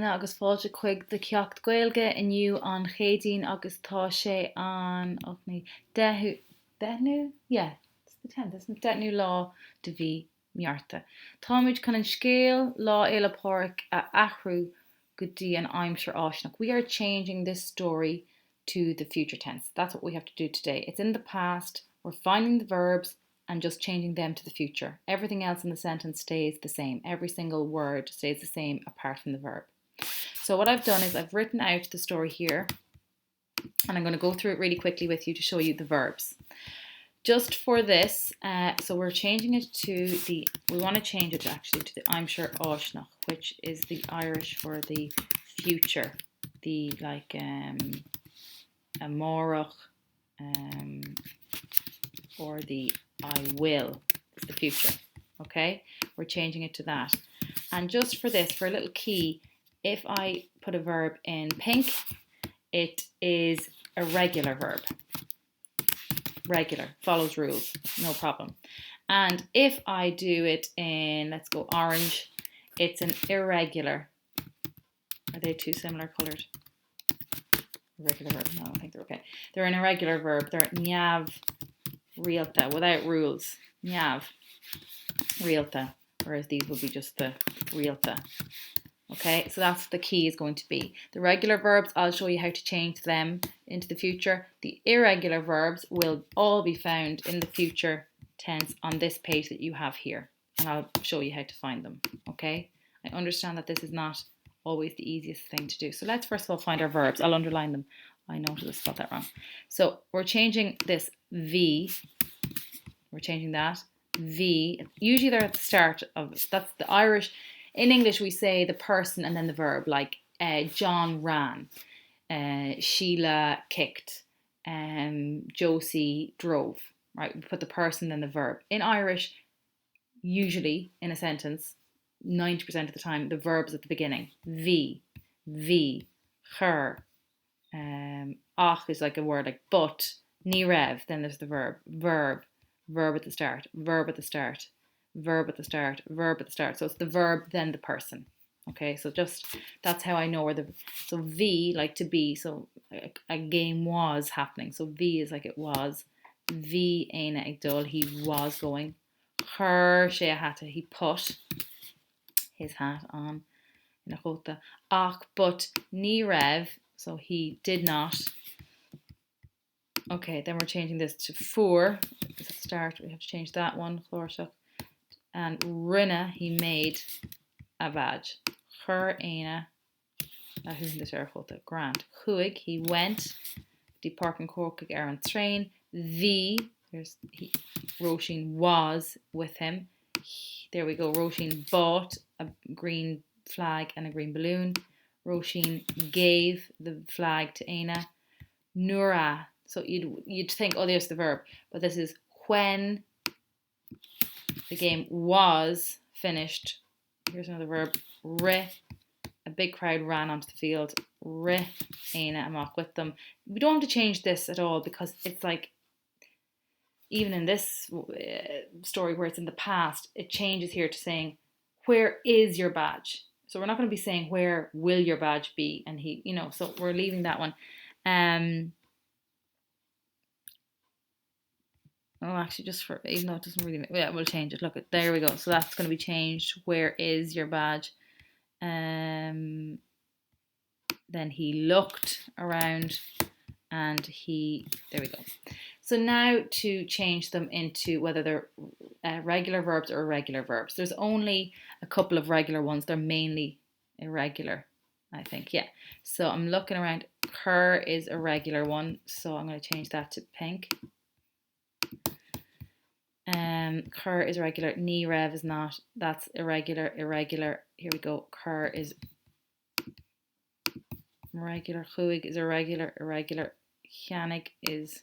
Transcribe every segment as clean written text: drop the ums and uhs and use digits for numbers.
agus fáilte chuig de ceacht Gaeilge inniu an chéadín agus tá sé an dehnú? Yeah, it's the 10th, isn't it? Dehnú lá de bhí mearta. Támuid chun an scéal lá éile páric a achrú go dtí an aimsir áisneach. We are changing this story to the future tense. That's what we have to do today. It's in the past, we're finding the verbs and just changing them to the future. Everything else in the sentence stays the same. Every single word stays the same apart from the verb. So what I've done is I've written out the story here and I'm going to go through it really quickly with you to show you the verbs. Just for this, so we're changing it to we want to change it actually to the Aimsir Áisneach, which is the Irish for the future, the like amórach, or the I will is the future. Okay, we're changing it to that. And just for this, for a little key, if I put a verb in pink, it is a regular verb. Regular, follows rules, no problem. And if I do it in, let's go orange, it's an irregular. Are they too similar coloured? Regular verb, no, I think they're okay. They're an irregular verb. They're niamh rialta, without rules. Niamh rialta, whereas these will be just the rialta. Okay, so that's the key is going to be. The regular verbs, I'll show you how to change them into the future. The irregular verbs will all be found in the future tense on this page that you have here. And I'll show you how to find them, okay? I understand that this is not always the easiest thing to do. So let's first of all find our verbs. I'll underline them. I noticed I spelled that wrong. So we're changing this V. We're changing that. V. Usually they're at the start of, that's the Irish. In English, we say the person and then the verb, like John ran, Sheila kicked, Josie drove, right? We put the person and the verb. In Irish, usually in a sentence, 90% of the time, the verb is at the beginning. V, her, ach is like a word like but, ní raibh, then there's the verb at the start, verb at the start. Verb at the start, verb at the start. So it's the verb, then the person. Okay, so just, that's how I know where so V, like to be, so a game was happening. So V is like it was. V, éine ag dul, he was going. Her, sé hata, he put his hat on. In a chóta. Ach, but ní raibh, so he did not. Okay, then we're changing this to for. At the start, we have to change that one. Chlórsach. And rinne, he made a badge. Chur éine, grand. Chuig, he went. The park and cork ar an train. The, there's he, Roisin was with him. There we go. Roisin bought a green flag and a green balloon. Roisin gave the flag to Aina. Nura. So you'd think, oh, there's the verb, but this is when the game was finished. Here's another verb. Ri. A big crowd ran onto the field. Ri. Aina amach with them. We don't have to change this at all because it's like, even in this story where it's in the past, it changes here to saying, where is your badge? So we're not going to be saying, where will your badge be? And he, so we're leaving that one. Oh, actually, just for, even though it doesn't really, yeah, we'll change it. Look, there we go. So that's going to be changed. Where is your badge? Then he looked around and there we go. So now to change them into whether they're regular verbs or irregular verbs. There's only a couple of regular ones. They're mainly irregular, I think. Yeah. So I'm looking around. Cur is a regular one. So I'm going to change that to pink. Cur is irregular. Ní raibh is not. That's irregular. Here we go. Cur is regular. Chuig is irregular. Chianig is.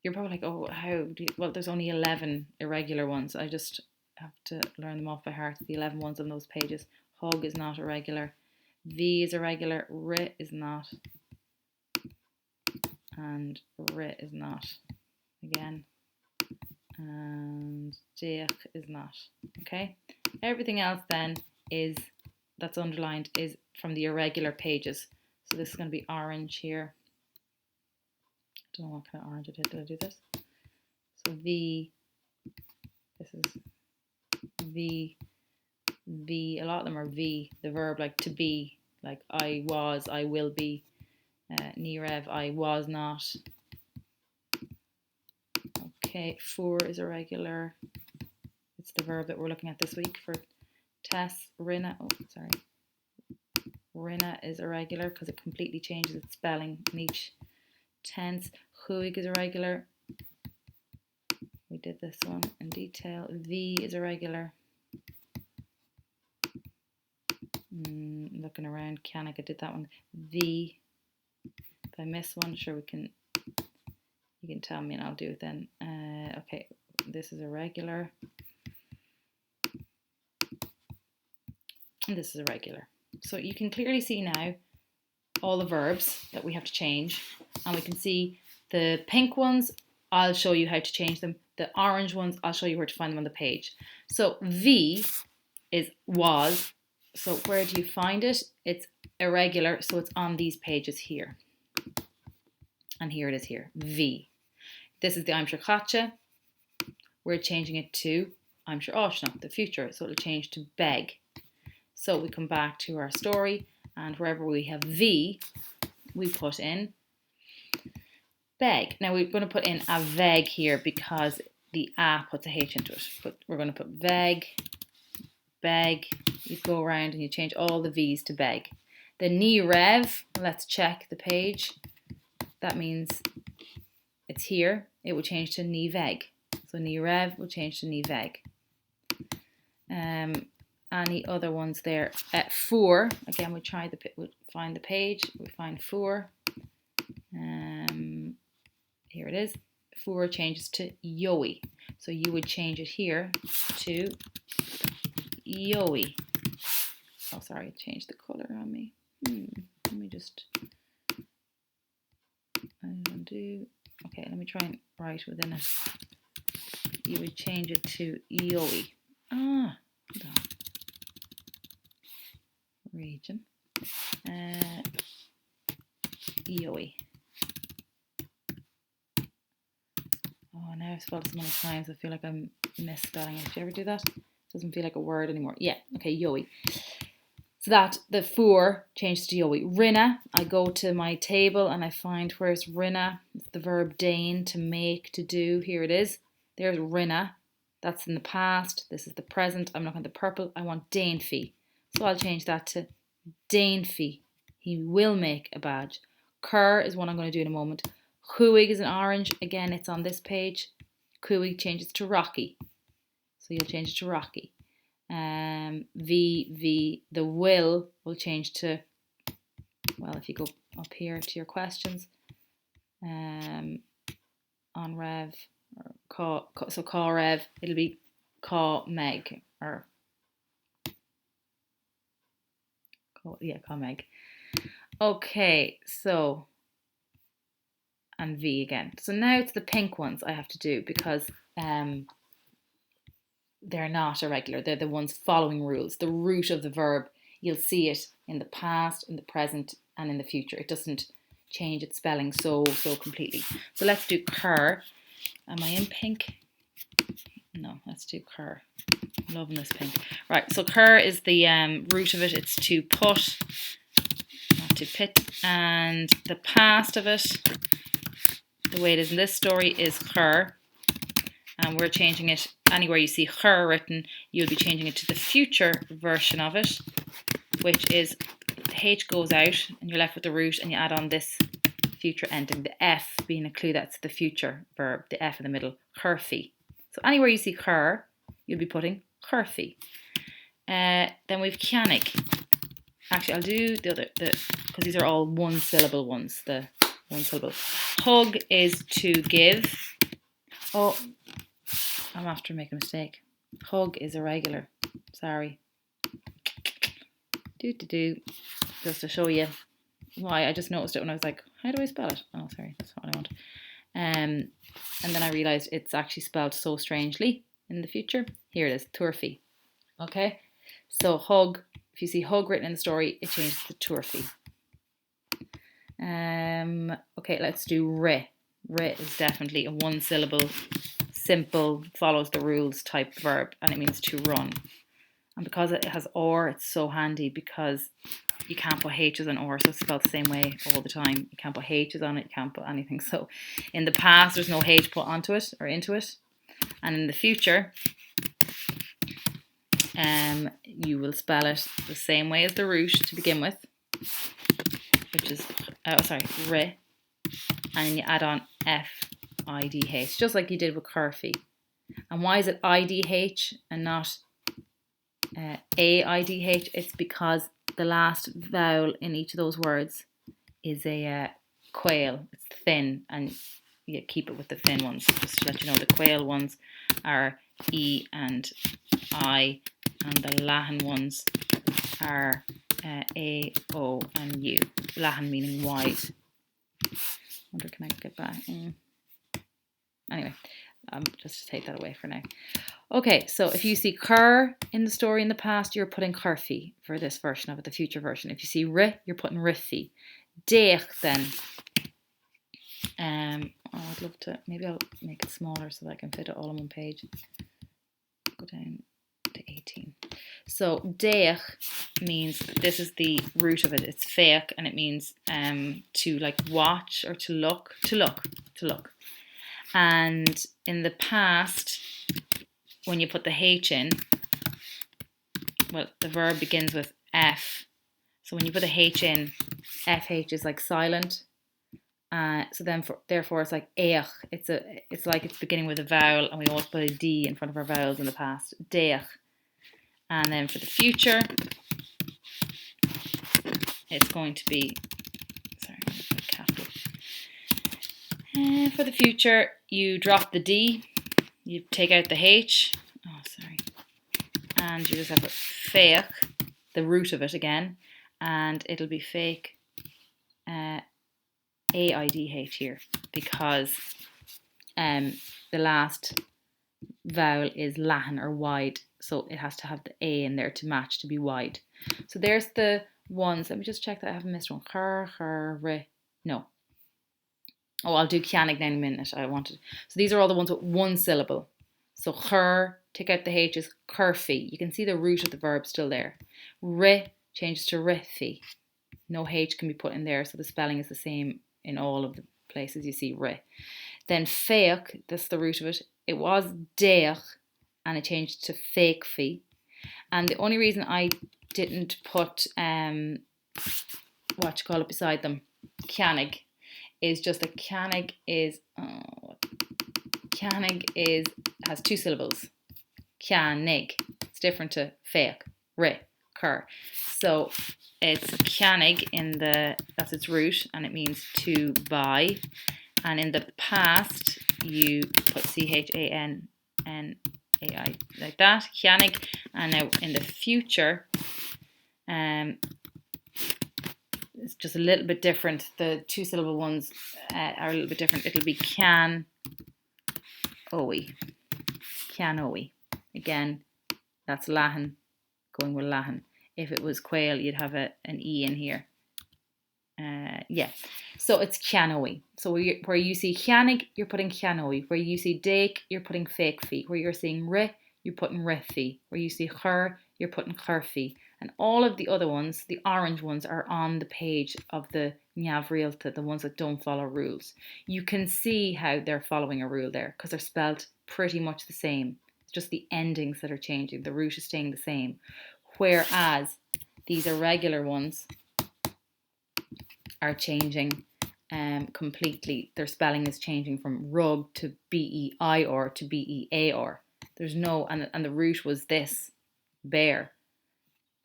You're probably like, oh, how do you, well, there's only 11 irregular ones. I just have to learn them off by heart. The 11 ones on those pages. Hug is not irregular. V is irregular. Ri is not. And ri is not. Again. and deich is not. Okay, everything else then is that's underlined is from the irregular pages. So this is going to be orange here. I don't know what kind of orange it is. Did I do this? So V, this is V, V, a lot of them are V, the verb like to be, like I was, I will be, ní raibh, I was not. Okay, for is irregular. It's the verb that we're looking at this week for Tess. Rinne, oh sorry, Rinne is irregular because it completely changes its spelling in each tense. Chuig is irregular. We did this one in detail. V is irregular. Looking around, Canica did that one. V. If I miss one, sure we can. You can tell me and I'll do it then. Okay, this is irregular. And this is irregular. So you can clearly see now all the verbs that we have to change, and we can see the pink ones. I'll show you how to change them. The orange ones, I'll show you where to find them on the page. So V is was. So where do you find it? It's irregular, so it's on these pages here. And here it is here, V. This is the I'm sure chatte. We're changing it to I'm sure Oshna, the future. So it'll change to beg. So we come back to our story, and wherever we have V, we put in beg. Now we're going to put in a veg here because the a puts a H into it. But we're going to put veg, beg. You go around and you change all the V's to beg. The ní raibh, let's check the page. That means it's here. It will change to ní veg. So ní raibh will change to ní veg. Any other ones there? For, again, we'll find the page. We find for. Here it is. For changes to yoey. So you would change it here to yoey. Oh, sorry, it changed the color on me. Let me just undo. Okay, let me try and write within it. You would change it to yoey. Hold on. Region. Yoey. Oh, now I've spelled it so many times, I feel like I'm misspelling it. Do you ever do that? It doesn't feel like a word anymore. Yeah, okay, yoey. So that, the for changes to yoey. Rinne, I go to my table and I find where's rinne. It's the verb dein, to make, to do. Here it is. There's rinne. That's in the past. This is the present. I'm looking at the purple. I want dainfi. So I'll change that to dainfi. He will make a badge. Cur is one I'm going to do in a moment. Chuig is an orange. Again, it's on this page. Chuig changes to rocky. So you'll change it to rocky. V, the will change to, well, if you go up here to your questions, on rev, or so call rev, it'll be call meg, or call meg. Okay, so, and V again. So now it's the pink ones I have to do because they're not irregular. They're the ones following rules. The root of the verb, you'll see it in the past, in the present, and in the future. It doesn't change its spelling so completely. So let's do cur. Am I in pink? No, let's do cur. I'm loving this pink. Right, so cur is the root of it. It's to put, not to pit. And the past of it, the way it is in this story, is cur. And we're changing it, anywhere you see her written, you'll be changing it to the future version of it, which is the H goes out and you're left with the root and you add on this future ending, the F being a clue, that's the future verb, the F in the middle, herfi. So anywhere you see her, you'll be putting herfi. Then we've Kianig. Actually, I'll do the other, because these are all one syllable ones, the one syllable. Hug is to give. Oh, I'm after making a mistake. Hug is irregular. Sorry. Just to show you why. I just noticed it when I was like, how do I spell it? Oh, sorry. That's not what I want. And then I realised it's actually spelled so strangely in the future. Here it is, tuirfí. Okay, so hug, if you see hug written in the story, it changes to tuirfí. Okay, let's do ri. Ri is definitely a one syllable, simple, follows the rules type verb, and it means to run. And because it has or, it's so handy because you can't put H's on or, so it's spelled the same way all the time. You can't put H's on it, you can't put anything. So in the past, there's no H put onto it or into it. And in the future, you will spell it the same way as the root to begin with, which is, ri, and you add on F-I-D-H, just like you did with Curfy. And why is it I-D-H and not A-I-D-H? It's because the last vowel in each of those words is a quail. It's thin, and you keep it with the thin ones. Just to let you know, the quail ones are E and I, and the Lahan ones are A, O, and U. Lahan meaning wide. Wonder, can I get back? Anyway, just take that away for now. Okay, so if you see cur in the story in the past, you're putting curfy for this version of it, the future version. If you see ri, you're putting riffy. Deich then. I'd love to, maybe I'll make it smaller so that I can fit it all on one page. Go down to 18. So deich means, this is the root of it, it's feich, and it means to like watch or to look. And in the past, when you put the H in, well, the verb begins with F. So when you put the H in, FH is like silent. So then, therefore, it's like eich. It's like it's beginning with a vowel, and we always put a D in front of our vowels in the past. Deich. And then for the future, it's going to be, sorry, I'm going to put a capital. For the future, you drop the D, you take out the H, and you just have a feich, the root of it again, and it'll be fake A-I-D-H here, because the last vowel is Lahan or wide, so it has to have the A in there to match, to be wide. So there's the ones. Let me just check that I haven't missed one. No. Oh, I'll do Kianig now in a minute. So these are all the ones with one syllable. So chur, take out the H's, curfy. You can see the root of the verb still there. Ri changes to riffy. No H can be put in there, so the spelling is the same in all of the places you see ri. Then feich, that's the root of it. It was deich, and it changed to feikfi. And the only reason I didn't put beside them, Kianig, is just that Kianig has two syllables. Kianig. It's different to feich, ri, cur. So it's Kianig that's its root, and it means to buy. And in the past, you put Chanai like that, Kianig. And now in the future, it's just a little bit different. The two syllable ones are a little bit different. It'll be Kian Owi. Again, that's Lahan, going with Lahan. If it was quail, you'd have an E in here. So it's Kianoe. So where you see Kianig, you're putting Kianoe. Where you see Deik, you're putting feikfi. Where you're seeing Ri, you're putting Rifi. Where you see Chur, you're putting Churfi. And all of the other ones, the orange ones, are on the page of the Nyav Rialta, the ones that don't follow rules. You can see how they're following a rule there, because they're spelled pretty much the same. It's just the endings that are changing. The root is staying the same. Whereas these irregular ones are changing completely. Their spelling is changing from rug to B-E-I-R to B-E-A-R. There's no, and the root was this, bear.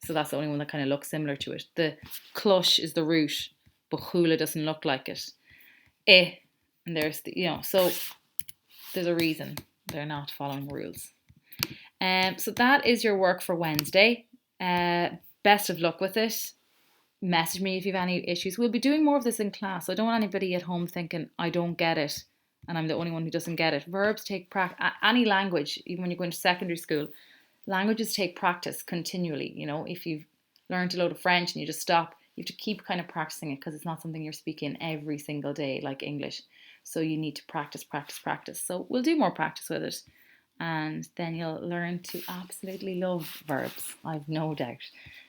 So that's the only one that kind of looks similar to it. The clush is the root, but hula doesn't look like it. And there's the, so there's a reason they're not following rules. So that is your work for Wednesday. Best of luck with it. Message me if you have any issues. We'll be doing more of this in class. So I don't want anybody at home thinking, I don't get it. and I'm the only one who doesn't get it. Verbs take practice. Any language, even when you go into secondary school, languages take practice continually. You know, if you've learned a load of French and you just stop, you have to keep kind of practicing it because it's not something you're speaking every single day like English. So you need to practice, practice, practice. So we'll do more practice with it. And then you'll learn to absolutely love verbs, I've no doubt.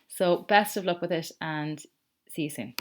So best of luck with it and see you soon.